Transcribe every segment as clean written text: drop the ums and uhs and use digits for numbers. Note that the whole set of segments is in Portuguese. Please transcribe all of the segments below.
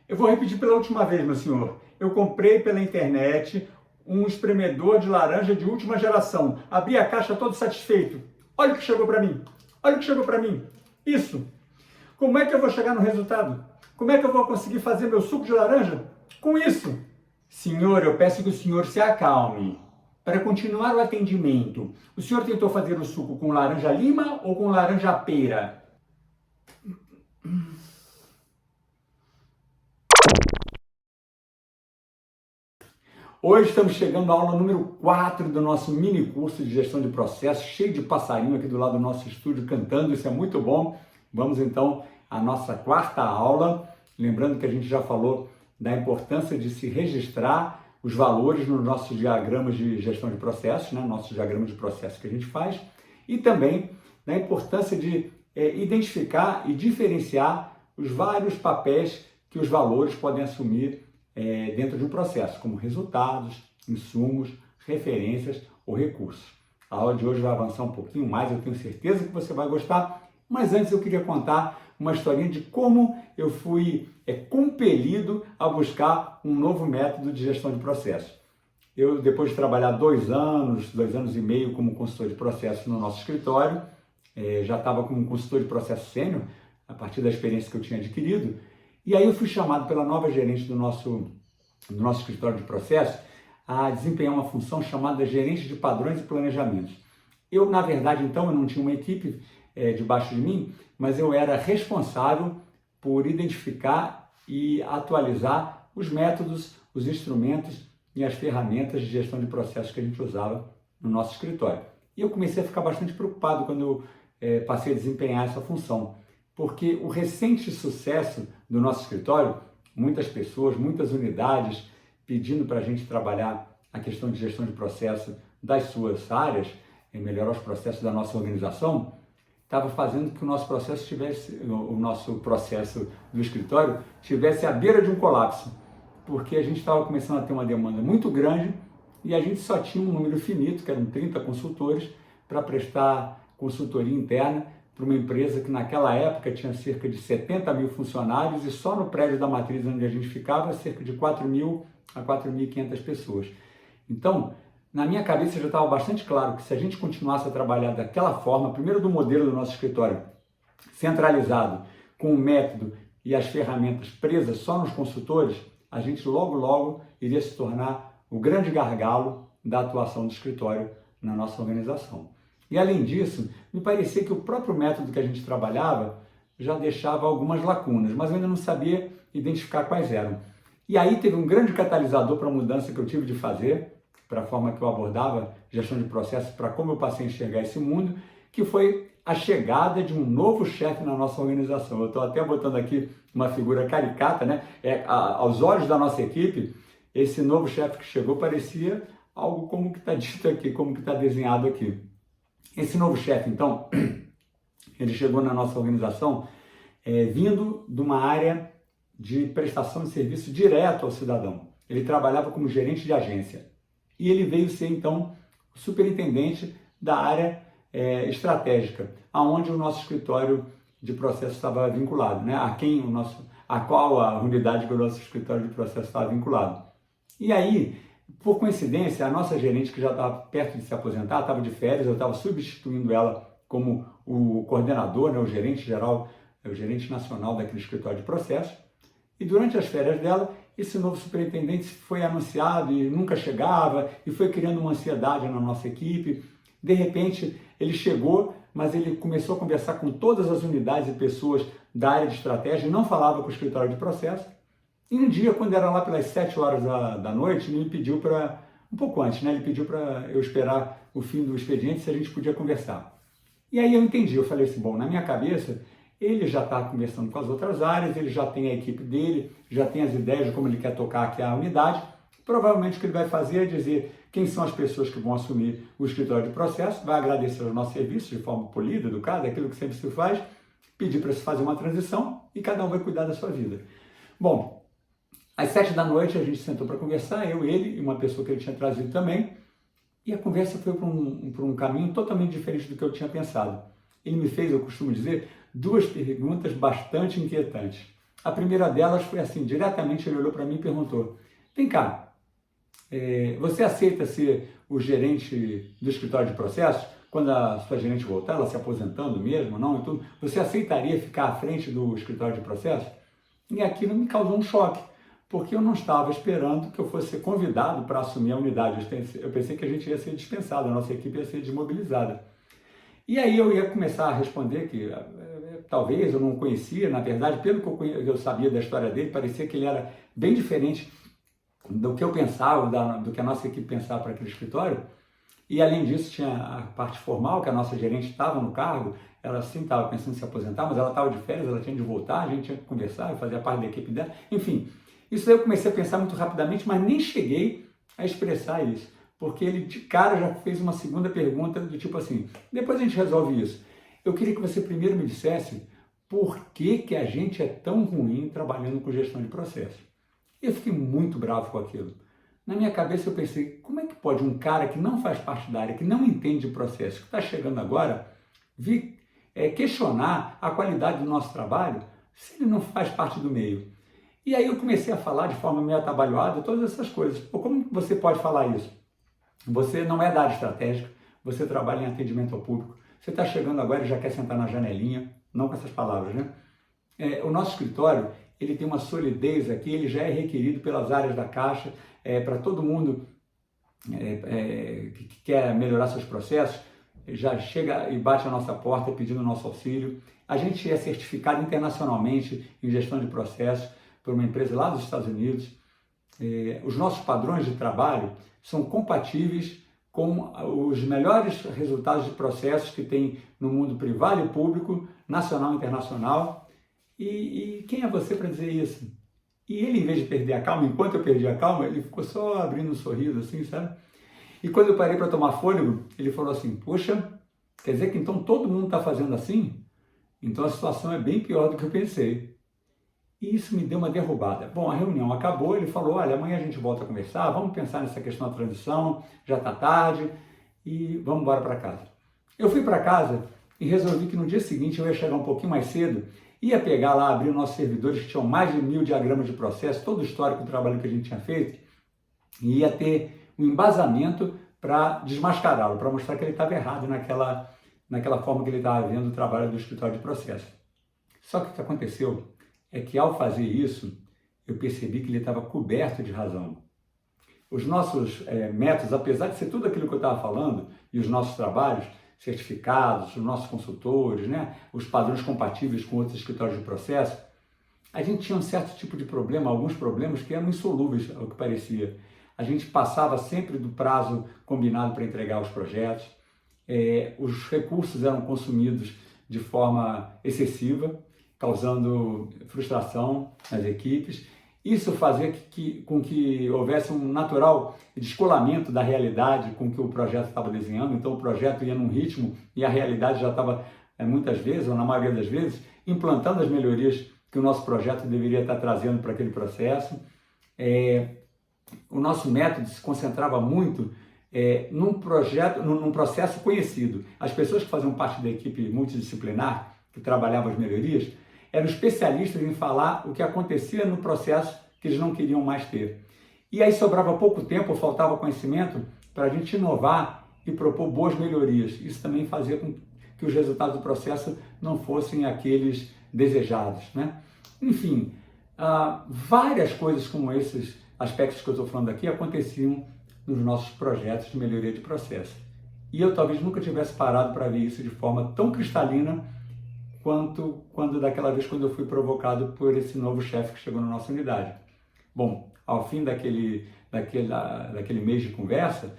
Eu vou repetir pela última vez, meu senhor. Eu comprei pela internet um espremedor de laranja de última geração. Abri a caixa todo satisfeito. Olha o que chegou para mim. Olha o que chegou para mim. Isso. Como é que eu vou chegar no resultado? Como é que eu vou conseguir fazer meu suco de laranja com isso? Senhor, eu peço que o senhor se acalme. Para continuar o atendimento, o senhor tentou fazer o suco com laranja lima ou com laranja pera? Hoje estamos chegando à aula número 4 do nosso mini curso de gestão de processos, cheio de passarinho aqui do lado do nosso estúdio cantando, isso é muito bom. Vamos então à nossa quarta aula, lembrando que a gente já falou da importância de se registrar os valores nos nossos diagramas de gestão de processos, né? Nossos diagramas de processos que a gente faz, e também da importância de identificar e diferenciar os vários papéis que os valores podem assumir dentro de um processo, como resultados, insumos, referências ou recursos. A aula de hoje vai avançar um pouquinho mais, eu tenho certeza que você vai gostar, mas antes eu queria contar uma historinha de como eu fui compelido a buscar um novo método de gestão de processos. Eu, depois de trabalhar 2 anos e meio como consultor de processos no nosso escritório, já estava como consultor de processo sênior, a partir da experiência que eu tinha adquirido, e aí eu fui chamado pela nova gerente do nosso escritório de processos a desempenhar uma função chamada gerente de padrões e planejamentos. Eu, na verdade, então, eu não tinha uma equipe debaixo de mim, mas eu era responsável por identificar e atualizar os métodos, os instrumentos e as ferramentas de gestão de processos que a gente usava no nosso escritório. E eu comecei a ficar bastante preocupado quando eu passei a desempenhar essa função, porque o recente sucesso do nosso escritório, muitas pessoas, muitas unidades pedindo para a gente trabalhar a questão de gestão de processo das suas áreas, melhorar os processos da nossa organização, estava fazendo que o nosso processo do escritório tivesse à beira de um colapso, porque a gente estava começando a ter uma demanda muito grande e a gente só tinha um número finito, que eram 30 consultores, para prestar consultoria interna para uma empresa que naquela época tinha cerca de 70 mil funcionários e só no prédio da matriz onde a gente ficava, cerca de 4.000 a 4.500 pessoas. Então, na minha cabeça já estava bastante claro que se a gente continuasse a trabalhar daquela forma, primeiro do modelo do nosso escritório centralizado, com o método e as ferramentas presas só nos consultores, a gente logo iria se tornar o grande gargalo da atuação do escritório na nossa organização. E além disso, me parecia que o próprio método que a gente trabalhava já deixava algumas lacunas, mas eu ainda não sabia identificar quais eram. E aí teve um grande catalisador para a mudança que eu tive de fazer, para a forma que eu abordava gestão de processos, para como eu passei a enxergar esse mundo, que foi a chegada de um novo chefe na nossa organização. Eu estou até botando aqui uma figura caricata, né? Aos olhos da nossa equipe, esse novo chefe que chegou parecia algo como que está dito aqui, como que está desenhado aqui. Esse novo chefe, então, ele chegou na nossa organização vindo de uma área de prestação de serviço direto ao cidadão. Ele trabalhava como gerente de agência e ele veio ser, então, o superintendente da área estratégica, aonde o nosso escritório de processo estava vinculado, né? A qual a unidade que o nosso escritório de processo estava vinculado. E aí, por coincidência, a nossa gerente, que já estava perto de se aposentar, estava de férias, eu estava substituindo ela como o coordenador, né, o gerente geral, o gerente nacional daquele escritório de processos. E durante as férias dela, esse novo superintendente foi anunciado e nunca chegava, e foi criando uma ansiedade na nossa equipe. De repente, ele chegou, mas ele começou a conversar com todas as unidades e pessoas da área de estratégia e não falava com o escritório de processo. E um dia, quando era lá pelas 7 horas da noite, ele me pediu para, um pouco antes, né? Ele pediu para eu esperar o fim do expediente se a gente podia conversar. E aí eu entendi, eu falei assim, bom, na minha cabeça, ele já está conversando com as outras áreas, ele já tem a equipe dele, já tem as ideias de como ele quer tocar aqui a unidade. Provavelmente o que ele vai fazer é dizer quem são as pessoas que vão assumir o escritório de processo, vai agradecer os nossos serviços de forma polida, educada, aquilo que sempre se faz, pedir para se fazer uma transição e cada um vai cuidar da sua vida. Bom, às 7 da noite a gente sentou para conversar, eu, ele e uma pessoa que ele tinha trazido também, e a conversa foi para um caminho totalmente diferente do que eu tinha pensado. Ele me fez, eu costumo dizer, 2 perguntas bastante inquietantes. A primeira delas foi assim, diretamente ele olhou para mim e perguntou, vem cá, você aceita ser o gerente do escritório de processos? Quando a sua gerente voltar, ela se aposentando mesmo, não? E tudo, você aceitaria ficar à frente do escritório de processos? E aquilo me causou um choque, porque eu não estava esperando que eu fosse ser convidado para assumir a unidade. Eu pensei que a gente ia ser dispensado, a nossa equipe ia ser desmobilizada. E aí eu ia começar a responder que talvez eu não conhecia, na verdade, pelo que eu sabia da história dele, parecia que ele era bem diferente do que eu pensava, do que a nossa equipe pensava para aquele escritório. E além disso tinha a parte formal, que a nossa gerente estava no cargo, ela sim estava pensando em se aposentar, mas ela estava de férias, ela tinha de voltar, a gente tinha que conversar, eu fazia parte da equipe dela, enfim. Isso aí eu comecei a pensar muito rapidamente, mas nem cheguei a expressar isso, porque ele de cara já fez uma segunda pergunta do tipo assim, depois a gente resolve isso. Eu queria que você primeiro me dissesse por que a gente é tão ruim trabalhando com gestão de processos. E eu fiquei muito bravo com aquilo. Na minha cabeça eu pensei, como é que pode um cara que não faz parte da área, que não entende o processo, que está chegando agora, vir questionar a qualidade do nosso trabalho, se ele não faz parte do meio? E aí eu comecei a falar de forma meio atabalhoada todas essas coisas. Pô, como você pode falar isso? Você não é da área estratégica, você trabalha em atendimento ao público, você está chegando agora e já quer sentar na janelinha, não com essas palavras, né? O nosso escritório, ele tem uma solidez aqui, ele já é requerido pelas áreas da Caixa, para todo mundo que quer melhorar seus processos, já chega e bate a nossa porta pedindo nosso auxílio. A gente é certificado internacionalmente em gestão de processos por uma empresa lá dos Estados Unidos. Os nossos padrões de trabalho são compatíveis com os melhores resultados de processos que tem no mundo privado e público, nacional e internacional. E quem é você para dizer isso? E ele, em vez de perder a calma, enquanto eu perdi a calma, ele ficou só abrindo um sorriso, assim, sabe? E quando eu parei para tomar fôlego, ele falou assim, poxa, quer dizer que então todo mundo está fazendo assim? Então a situação é bem pior do que eu pensei. E isso me deu uma derrubada. Bom, a reunião acabou, ele falou, olha, amanhã a gente volta a conversar, vamos pensar nessa questão da transição, já está tarde, e vamos embora para casa. Eu fui para casa e resolvi que no dia seguinte eu ia chegar um pouquinho mais cedo, ia pegar lá, abrir os nossos servidores que tinham mais de 1000 diagramas de processo, todo o histórico do trabalho que a gente tinha feito, e ia ter um embasamento para desmascará-lo, para mostrar que ele estava errado naquela forma que ele estava vendo o trabalho do escritório de processo. Só que o que aconteceu é que ao fazer isso, eu percebi que ele estava coberto de razão. Os nossos métodos, apesar de ser tudo aquilo que eu estava falando, e os nossos trabalhos, certificados, os nossos consultores, né, os padrões compatíveis com outros escritórios de processo, a gente tinha um certo tipo de problema, alguns problemas que eram insolúveis, ao que parecia. A gente passava sempre do prazo combinado para entregar os projetos, os recursos eram consumidos de forma excessiva, causando frustração nas equipes. Isso fazia com que houvesse um natural descolamento da realidade com que o projeto estava desenhando. Então o projeto ia num ritmo e a realidade já estava, muitas vezes, ou na maioria das vezes, implantando as melhorias que o nosso projeto deveria estar trazendo para aquele processo. O nosso método se concentrava muito num processo conhecido. As pessoas que faziam parte da equipe multidisciplinar, que trabalhavam as melhorias, eram especialistas em falar o que acontecia no processo que eles não queriam mais ter. E aí sobrava pouco tempo, faltava conhecimento para a gente inovar e propor boas melhorias. Isso também fazia com que os resultados do processo não fossem aqueles desejados, né? Enfim, várias coisas como esses aspectos que eu estou falando aqui aconteciam nos nossos projetos de melhoria de processo. E eu talvez nunca tivesse parado para ver isso de forma tão cristalina quanto daquela vez quando eu fui provocado por esse novo chefe que chegou na nossa unidade. Bom, ao fim daquele mês de conversa,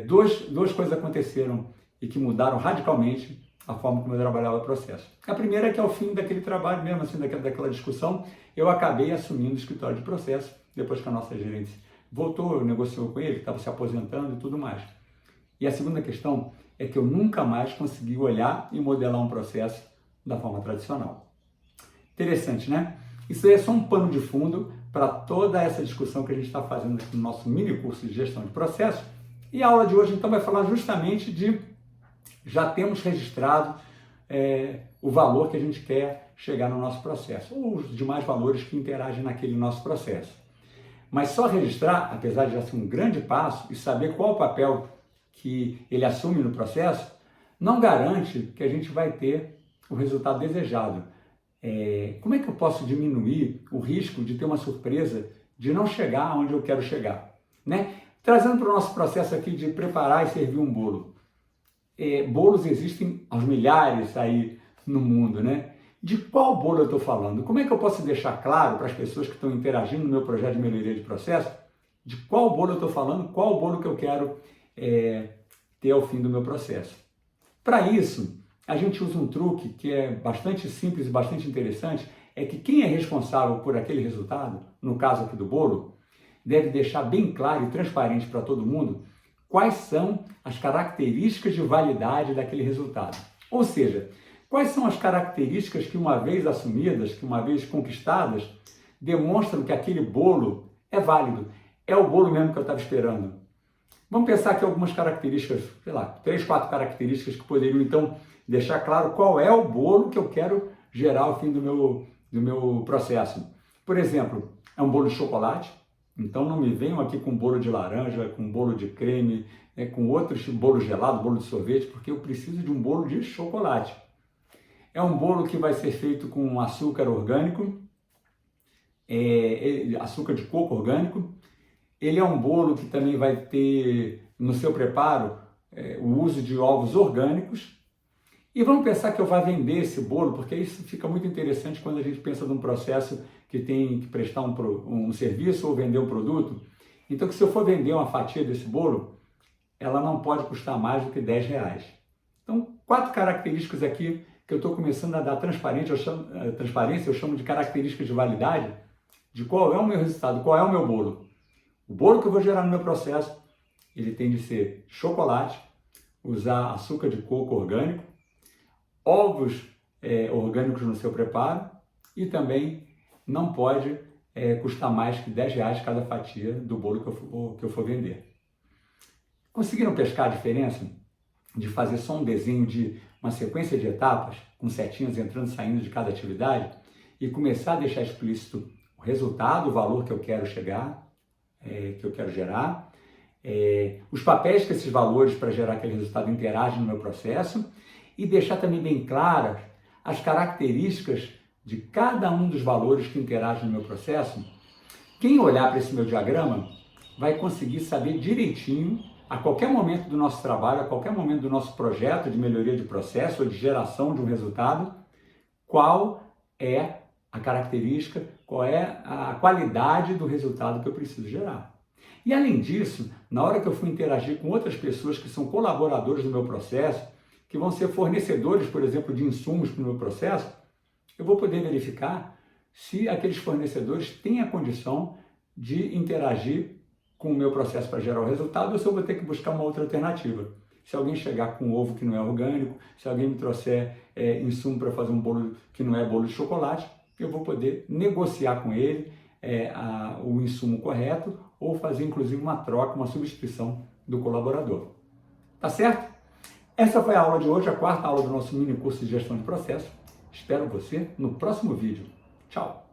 duas coisas aconteceram e que mudaram radicalmente a forma como eu trabalhava o processo. A primeira é que ao fim daquele trabalho, mesmo assim, daquela discussão, eu acabei assumindo o escritório de processo, depois que a nossa gerente voltou, negociou com ele, que estava se aposentando e tudo mais. E a segunda questão é que eu nunca mais consegui olhar e modelar um processo da forma tradicional. Interessante, né? Isso aí é só um pano de fundo para toda essa discussão que a gente está fazendo aqui no nosso mini curso de gestão de processos. E a aula de hoje, então, vai falar justamente de já temos registrado o valor que a gente quer chegar no nosso processo, ou os demais valores que interagem naquele nosso processo. Mas só registrar, apesar de já ser um grande passo, e saber qual o papel que ele assume no processo, não garante que a gente vai ter o resultado desejado. Como é que eu posso diminuir o risco de ter uma surpresa, de não chegar onde eu quero chegar? Né? Trazendo para o nosso processo aqui de preparar e servir um bolo. Bolos existem aos milhares aí no mundo, né? De qual bolo eu estou falando? Como é que eu posso deixar claro para as pessoas que estão interagindo no meu projeto de melhoria de processo de qual bolo eu estou falando, qual bolo que eu quero ter ao fim do meu processo? Para isso, a gente usa um truque que é bastante simples e bastante interessante, é que quem é responsável por aquele resultado, no caso aqui do bolo, deve deixar bem claro e transparente para todo mundo quais são as características de validade daquele resultado. Ou seja, quais são as características que, uma vez assumidas, que uma vez conquistadas, demonstram que aquele bolo é válido, é o bolo mesmo que eu estava esperando. Vamos pensar aqui algumas características, sei lá, 3, 4 características que poderiam, então, deixar claro qual é o bolo que eu quero gerar ao fim do meu processo. Por exemplo, é um bolo de chocolate, então não me venham aqui com bolo de laranja, com bolo de creme, com outros bolo gelado, bolo de sorvete, porque eu preciso de um bolo de chocolate. É um bolo que vai ser feito com açúcar orgânico, açúcar de coco orgânico. Ele é um bolo que também vai ter no seu preparo o uso de ovos orgânicos. E vamos pensar que eu vá vender esse bolo, porque isso fica muito interessante quando a gente pensa num processo que tem que prestar um serviço ou vender um produto. Então, que se eu for vender uma fatia desse bolo, ela não pode custar mais do que R$10. Então, 4 características aqui que eu estou começando a dar transparência, eu chamo de características de validade, de qual é o meu resultado, qual é o meu bolo. O bolo que eu vou gerar no meu processo, ele tem de ser chocolate, usar açúcar de coco orgânico, ovos orgânicos no seu preparo e também não pode custar mais que R$10 cada fatia do bolo que eu for vender. Conseguiram pescar a diferença de fazer só um desenho de uma sequência de etapas, com setinhas entrando e saindo de cada atividade, e começar a deixar explícito o resultado, o valor que eu quero chegar, que eu quero gerar, os papéis que esses valores para gerar aquele resultado interagem no meu processo, e deixar também bem claras as características de cada um dos valores que interagem no meu processo. Quem olhar para esse meu diagrama vai conseguir saber direitinho, a qualquer momento do nosso trabalho, a qualquer momento do nosso projeto de melhoria de processo ou de geração de um resultado, qual é a característica, qual é a qualidade do resultado que eu preciso gerar. E além disso, na hora que eu for interagir com outras pessoas que são colaboradores do meu processo, que vão ser fornecedores, por exemplo, de insumos para o meu processo, eu vou poder verificar se aqueles fornecedores têm a condição de interagir com o meu processo para gerar o resultado, ou se eu vou ter que buscar uma outra alternativa. Se alguém chegar com um ovo que não é orgânico, se alguém me trouxer insumo para fazer um bolo que não é bolo de chocolate, eu vou poder negociar com ele o insumo correto ou fazer inclusive uma troca, uma substituição do colaborador. Tá certo? Essa foi a aula de hoje, a 4ª aula do nosso mini curso de gestão de processo. Espero você no próximo vídeo. Tchau!